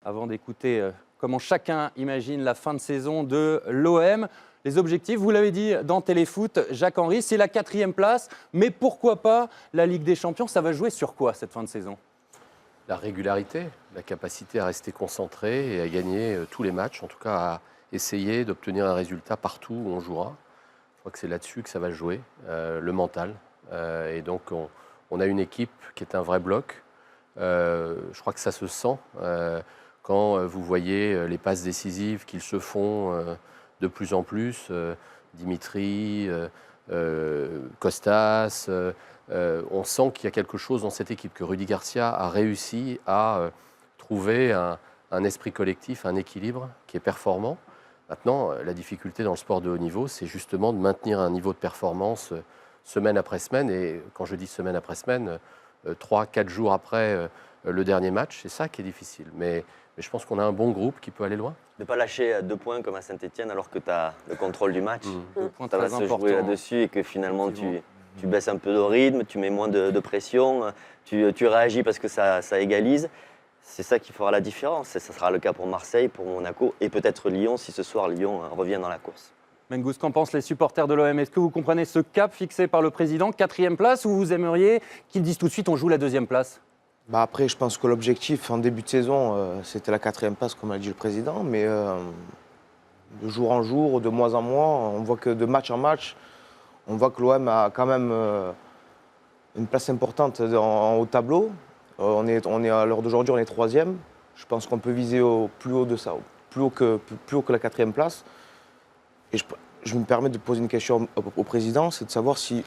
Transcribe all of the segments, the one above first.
avant d'écouter comment chacun imagine la fin de saison de l'OM. Les objectifs, vous l'avez dit dans Téléfoot, Jacques-Henri, c'est la 4e place. Mais pourquoi pas la Ligue des Champions? Ça va jouer sur quoi cette fin de saison? La régularité, la capacité à rester concentré et à gagner tous les matchs, en tout cas à essayer d'obtenir un résultat partout où on jouera. Je crois que c'est là-dessus que ça va jouer, le mental. Et donc on a une équipe qui est un vrai bloc. Je crois que ça se sent quand vous voyez les passes décisives qu'ils se font de plus en plus. Dimitri, Costas, on sent qu'il y a quelque chose dans cette équipe, que Rudy Garcia a réussi à trouver un esprit collectif, un équilibre qui est performant. Maintenant, la difficulté dans le sport de haut niveau, c'est justement de maintenir un niveau de performance semaine après semaine. Et quand je dis semaine après semaine, 3-4 jours après le dernier match, c'est ça qui est difficile. Mais je pense qu'on a un bon groupe qui peut aller loin. De ne pas lâcher 2 points comme à Saint-Etienne alors que tu as le contrôle du match. Point Ça va très se important. jouer là-dessus et que finalement tu baisses un peu de rythme, tu mets moins de pression, tu réagis parce que ça égalise. C'est ça qui fera la différence. Et ça sera le cas pour Marseille, pour Monaco et peut-être Lyon si ce soir Lyon revient dans la course. Mengouz, qu'en pensent les supporters de l'OM? Est-ce que vous comprenez ce cap fixé par le président, 4e place, ou vous aimeriez qu'ils disent tout de suite on joue la 2e place? Après, je pense que l'objectif en début de saison, c'était la 4e place, comme l'a dit le président. Mais de jour en jour, de mois en mois, on voit que de match en match, on voit que l'OM a quand même une place importante en haut de tableau. On est à l'heure d'aujourd'hui, on est 3e. Je pense qu'on peut viser au plus haut de ça, plus haut que la 4e place. Et je me permets de poser une question au président, c'est de savoir si,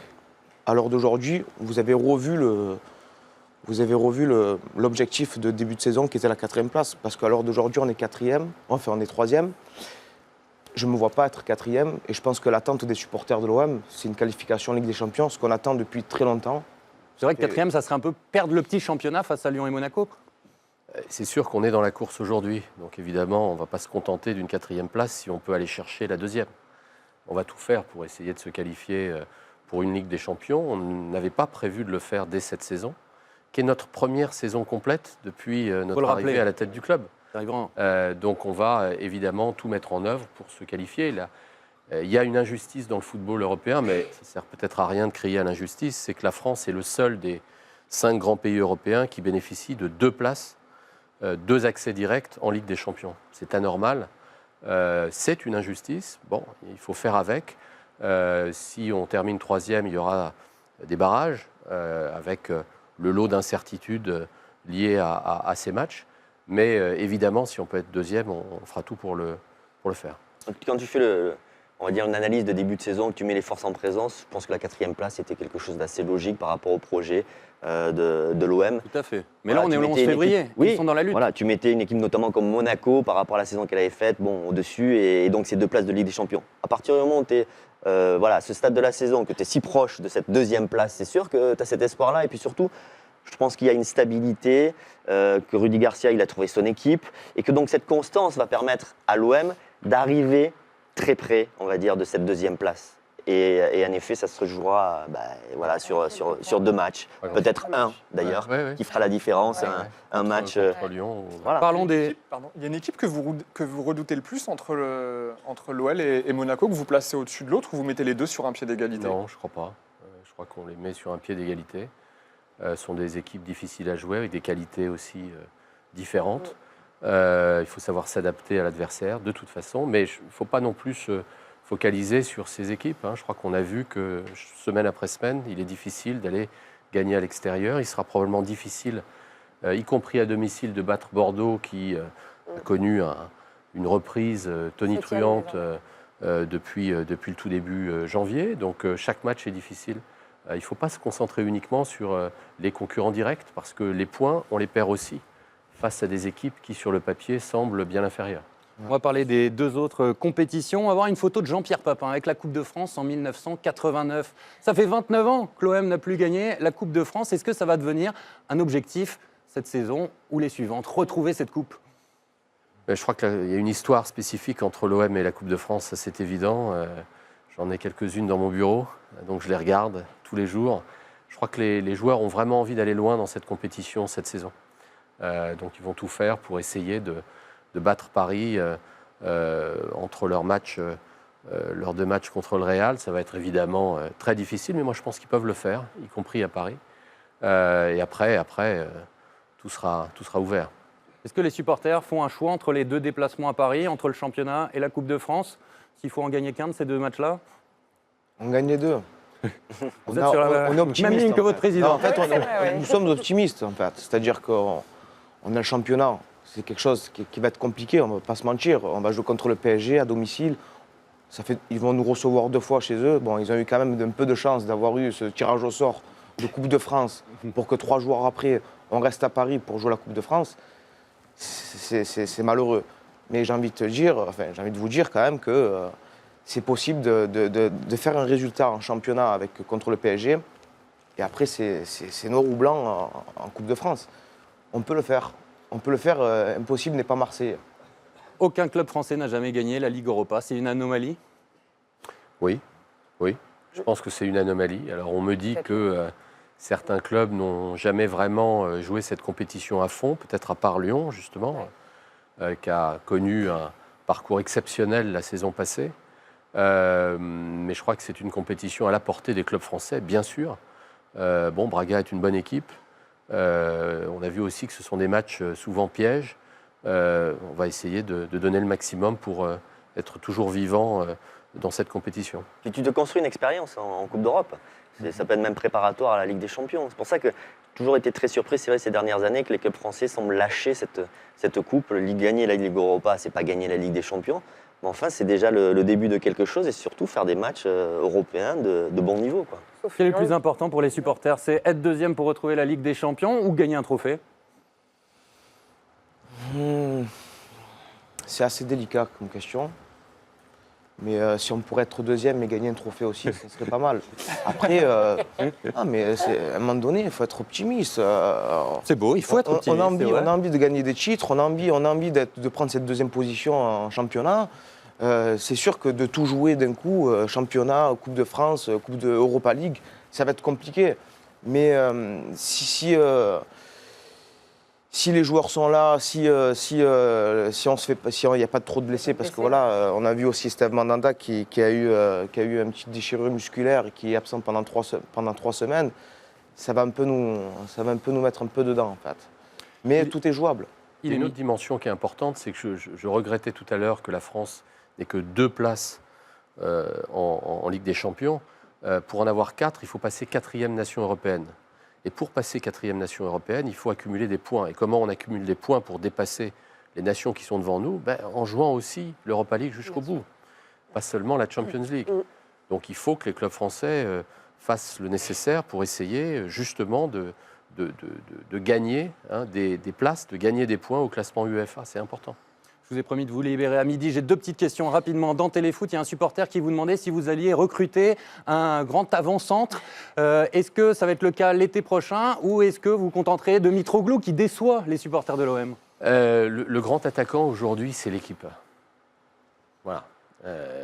à l'heure d'aujourd'hui, vous avez revu l'objectif de début de saison qui était la 4e place. Parce qu'à l'heure d'aujourd'hui, on est 4e, enfin on est 3e. Je ne me vois pas être 4e et je pense que l'attente des supporters de l'OM, c'est une qualification Ligue des Champions, ce qu'on attend depuis très longtemps. C'est vrai que 4e, ça serait un peu perdre le petit championnat face à Lyon et Monaco. C'est sûr qu'on est dans la course aujourd'hui. Donc évidemment, on ne va pas se contenter d'une 4e place si on peut aller chercher la 2e. On va tout faire pour essayer de se qualifier pour une Ligue des Champions. On n'avait pas prévu de le faire dès cette saison, qui est notre première saison complète depuis notre arrivée à la tête du club. Donc on va évidemment tout mettre en œuvre pour se qualifier. Là, il y a une injustice dans le football européen, mais ça ne sert peut-être à rien de crier à l'injustice. C'est que la France est le seul des 5 grands pays européens qui bénéficie de 2 places, 2 accès directs en Ligue des Champions. C'est anormal. C'est une injustice. Bon, il faut faire avec. Si on termine 3e, il y aura des barrages avec le lot d'incertitudes liées à ces matchs. Mais évidemment, si on peut être 2e, on fera tout pour le faire. Quand tu fais on va dire une analyse de début de saison, que tu mets les forces en présence, je pense que la 4e place était quelque chose d'assez logique par rapport au projet de l'OM. Tout à fait. Mais voilà, là, on est le 11 février. Ils sont dans la lutte. Voilà, tu mettais une équipe notamment comme Monaco par rapport à la saison qu'elle avait faite, au-dessus, et donc ces 2 places de Ligue des Champions. À partir du moment où tu es à ce stade de la saison, que tu es si proche de cette 2e place, c'est sûr que tu as cet espoir-là. Et puis surtout, je pense qu'il y a une stabilité, que Rudy Garcia il a trouvé son équipe, et que donc cette constance va permettre à l'OM d'arriver très près, on va dire, de cette 2e place. Et en effet, ça se jouera sur 2 matchs, peut-être un d'ailleurs, qui fera la différence, un match. Lyon. Voilà. Parlons des. Il y a une équipe que vous redoutez le plus entre l'OL et Monaco, que vous placez au-dessus de l'autre, ou vous mettez les 2 sur un pied d'égalité? Non, je ne crois pas. Je crois qu'on les met sur un pied d'égalité. Ce sont des équipes difficiles à jouer, avec des qualités aussi différentes. Il faut savoir s'adapter à l'adversaire, de toute façon. Mais il ne faut pas non plus se focaliser sur ces équipes. Je crois qu'on a vu que semaine après semaine, il est difficile d'aller gagner à l'extérieur. Il sera probablement difficile, y compris à domicile, de battre Bordeaux, qui a connu une reprise tonitruante depuis le tout début janvier. Donc chaque match est difficile. Il ne faut pas se concentrer uniquement sur les concurrents directs, parce que les points, on les perd aussi face à des équipes qui, sur le papier, semblent bien inférieures. On va parler des 2 autres compétitions. On va voir une photo de Jean-Pierre Papin avec la Coupe de France en 1989. Ça fait 29 ans que l'OM n'a plus gagné la Coupe de France. Est-ce que ça va devenir un objectif cette saison ou les suivantes, retrouver cette coupe? Je crois qu'il y a une histoire spécifique entre l'OM et la Coupe de France, ça c'est évident. J'en ai quelques-unes dans mon bureau, donc je les regarde tous les jours. Je crois que les joueurs ont vraiment envie d'aller loin dans cette compétition cette saison. Donc ils vont tout faire pour essayer de battre Paris entre leurs deux matchs contre le Real. Ça va être évidemment très difficile, mais moi je pense qu'ils peuvent le faire, y compris à Paris. Et après tout sera ouvert. Est-ce que les supporters font un choix entre les 2 déplacements à Paris, entre le championnat et la Coupe de France? S'il faut en gagner qu'un de ces 2 matchs-là? On gagne les deux. Vous êtes sur la on est même optimiste. ligne que en votre fait. président. Non, en fait, Ouais, c'est vrai, ouais. nous sommes optimistes, en fait. C'est-à-dire qu'on a le championnat. C'est quelque chose qui va être compliqué, on ne va pas se mentir. On va jouer contre le PSG à domicile. Ils vont nous recevoir 2 fois chez eux. Bon, ils ont eu quand même un peu de chance d'avoir eu ce tirage au sort de Coupe de France pour que 3 jours après, on reste à Paris pour jouer la Coupe de France. C'est malheureux. Mais j'ai envie de vous dire quand même que c'est possible de faire un résultat en championnat contre le PSG. Et après, c'est noir ou blanc en Coupe de France. On peut le faire. On peut le faire. Impossible n'est pas Marseille. Aucun club français n'a jamais gagné la Ligue Europa. C'est une anomalie? Oui. Je pense que c'est une anomalie. Alors on me dit que certains clubs n'ont jamais vraiment joué cette compétition à fond, peut-être à part Lyon, justement, qui a connu un parcours exceptionnel la saison passée. Mais je crois que c'est une compétition à la portée des clubs français, bien sûr. Braga est une bonne équipe. On a vu aussi que ce sont des matchs souvent pièges. On va essayer de donner le maximum pour être toujours vivant dans cette compétition. Puis tu te construis une expérience en Coupe d'Europe. Ça peut être même préparatoire à la Ligue des Champions. C'est pour ça que j'ai toujours été très surpris, c'est vrai, ces dernières années, que les clubs français semblent lâcher cette coupe. Gagner la Ligue Europa, c'est pas gagner la Ligue des Champions. Mais enfin, c'est déjà le début de quelque chose et surtout faire des matchs européens de bon niveau, quoi. Quel est le plus important pour les supporters? C'est être deuxième pour retrouver la Ligue des Champions ou gagner un trophée? C'est assez délicat comme question. Mais si on pourrait être deuxième et gagner un trophée aussi, ça serait pas mal. Après, à un moment donné, il faut être optimiste. C'est beau, il faut être optimiste. On a envie de gagner des titres, on a envie de prendre cette 2e position en championnat. C'est sûr que de tout jouer d'un coup, championnat, Coupe de France, Coupe de Europa League, ça va être compliqué. Mais si les joueurs sont là, s'il n'y a pas trop de blessés, parce que voilà, on a vu aussi Steve Mandanda qui a eu une petite déchirure musculaire et qui est absent pendant 3 semaines, ça va un peu nous mettre un peu dedans en fait. Mais tout est jouable. Il y a une autre dimension qui est importante, c'est que je regrettais tout à l'heure que la France n'ait que 2 places en Ligue des Champions. Pour en avoir 4, il faut passer 4e nation européenne. Et pour passer 4e nation européenne, il faut accumuler des points. Et comment on accumule des points pour dépasser les nations qui sont devant nous? En jouant aussi l'Europa League jusqu'au bout, pas seulement la Champions League. Donc il faut que les clubs français fassent le nécessaire pour essayer justement de gagner des places, de gagner des points au classement UEFA. C'est important. Je vous ai promis de vous libérer à midi. J'ai 2 petites questions rapidement. Dans Téléfoot, il y a un supporter qui vous demandait si vous alliez recruter un grand avant-centre. Est-ce que ça va être le cas l'été prochain ou est-ce que vous vous contenterez de Mitroglou qui déçoit les supporters de l'OM? Le grand attaquant aujourd'hui, c'est l'équipe. Voilà.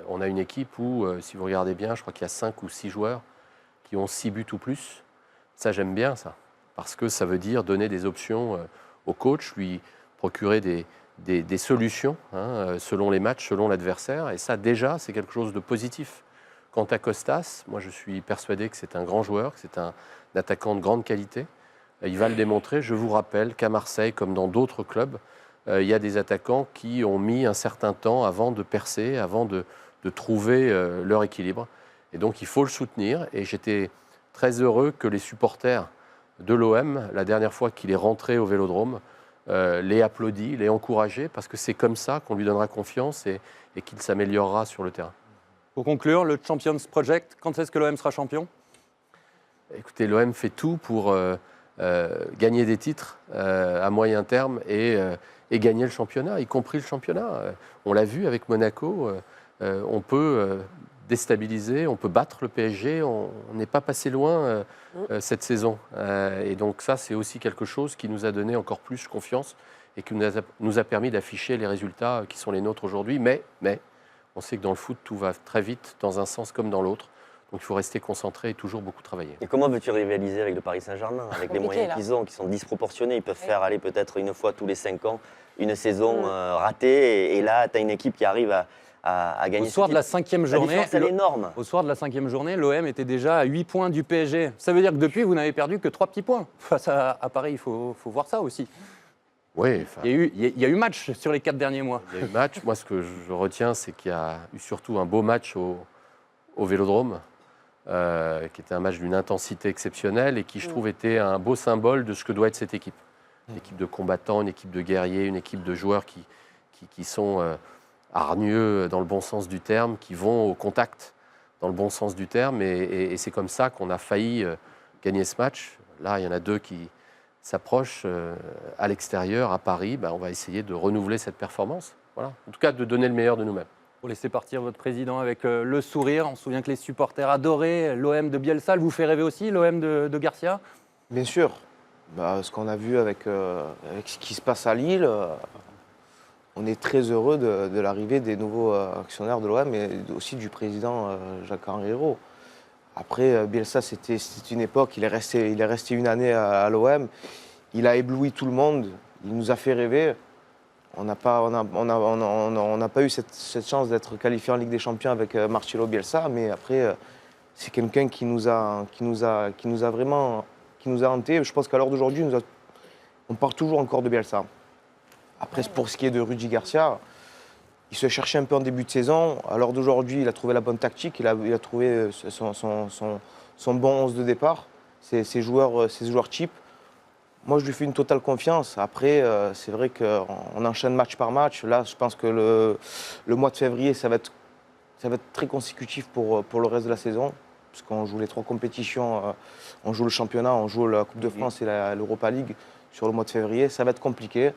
On a une équipe où, si vous regardez bien, je crois qu'il y a 5 ou 6 joueurs qui ont 6 buts ou plus. Ça, j'aime bien ça. Parce que ça veut dire donner des options au coach, lui procurer des solutions selon les matchs, selon l'adversaire. Et ça, déjà, c'est quelque chose de positif. Quant à Costas, moi, je suis persuadé que c'est un grand joueur, que c'est un attaquant de grande qualité. Il va le démontrer. Je vous rappelle qu'à Marseille, comme dans d'autres clubs, il y a des attaquants qui ont mis un certain temps avant de percer, avant de trouver leur équilibre. Et donc, il faut le soutenir. Et j'étais très heureux que les supporters de l'OM, la dernière fois qu'il est rentré au Vélodrome, l'ait applaudi, l'ait encouragé, parce que c'est comme ça qu'on lui donnera confiance et qu'il s'améliorera sur le terrain. Pour conclure, le Champions Project, quand est-ce que l'OM sera champion? Écoutez, l'OM fait tout pour gagner des titres à moyen terme et gagner le championnat, y compris le championnat. On l'a vu avec Monaco, on peut déstabiliser, on peut battre le PSG, on n'est pas passé loin cette saison. Et donc ça, c'est aussi quelque chose qui nous a donné encore plus confiance et qui nous a permis d'afficher les résultats qui sont les nôtres aujourd'hui. Mais on sait que dans le foot, tout va très vite, dans un sens comme dans l'autre. Donc il faut rester concentré et toujours beaucoup travailler. Et comment veux-tu rivaliser avec le Paris Saint-Germain, avec les Compliqué, moyens là. qu'ils ont, qui sont disproportionnés? Ils peuvent faire aller peut-être une fois tous les 5 ans une saison ratée, et là, tu as une équipe qui arrive à gagner. Au soir ce de la titre. 5e La journée, différence, elle est énorme. au soir de la 5e journée, l'OM était déjà à 8 points du PSG. Ça veut dire que depuis, vous n'avez perdu que 3 petits points. Face à Paris, il faut voir ça aussi. Oui, enfin, Il y a eu match sur les 4 derniers mois. il y a eu match. Moi, ce que je retiens, c'est qu'il y a eu surtout un beau match au Vélodrome, qui était un match d'une intensité exceptionnelle et qui, je trouve, était un beau symbole de ce que doit être cette équipe. Une équipe de combattants, une équipe de guerriers, une équipe de joueurs qui sont hargneux dans le bon sens du terme, qui vont au contact dans le bon sens du terme. Et c'est comme ça qu'on a failli gagner ce match. Là, il y en a 2 qui s'approchent à l'extérieur, à Paris. Ben, on va essayer de renouveler cette performance. Voilà. En tout cas, de donner le meilleur de nous-mêmes. Pour laisser partir votre président avec le sourire, on se souvient que les supporters adoraient l'OM de Bielsa. Elle vous fait rêver aussi, l'OM de Garcia? Bien sûr. Ce qu'on a vu avec ce qui se passe à Lille, on est très heureux de l'arrivée des nouveaux actionnaires de l'OM et aussi du président Jacques-Henri Hérault. Après, Bielsa, c'était une époque, il est resté une année à l'OM. Il a ébloui tout le monde, il nous a fait rêver. On n'a pas eu cette chance d'être qualifié en Ligue des Champions avec Marcelo Bielsa, mais après, c'est quelqu'un qui nous a hantés. Je pense qu'à l'heure d'aujourd'hui, on parle toujours encore de Bielsa. Après, pour ce qui est de Rudy Garcia, il se cherchait un peu en début de saison. À l'heure d'aujourd'hui, il a trouvé la bonne tactique, il a trouvé son bon 11 de départ, ses joueurs types. Moi, je lui fais une totale confiance. Après, c'est vrai qu'on enchaîne match par match. Là, je pense que le mois de février, ça va être très consécutif pour le reste de la saison. Parce qu'on joue les 3 compétitions. On joue le championnat, on joue la Coupe de France et l'Europa League sur le mois de février. Ça va être compliqué.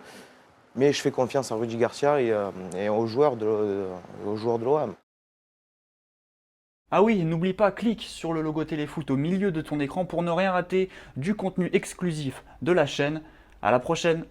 Mais je fais confiance à Rudy Garcia et aux joueurs de l'OM. Ah oui, n'oublie pas, clique sur le logo Téléfoot au milieu de ton écran pour ne rien rater du contenu exclusif de la chaîne. À la prochaine!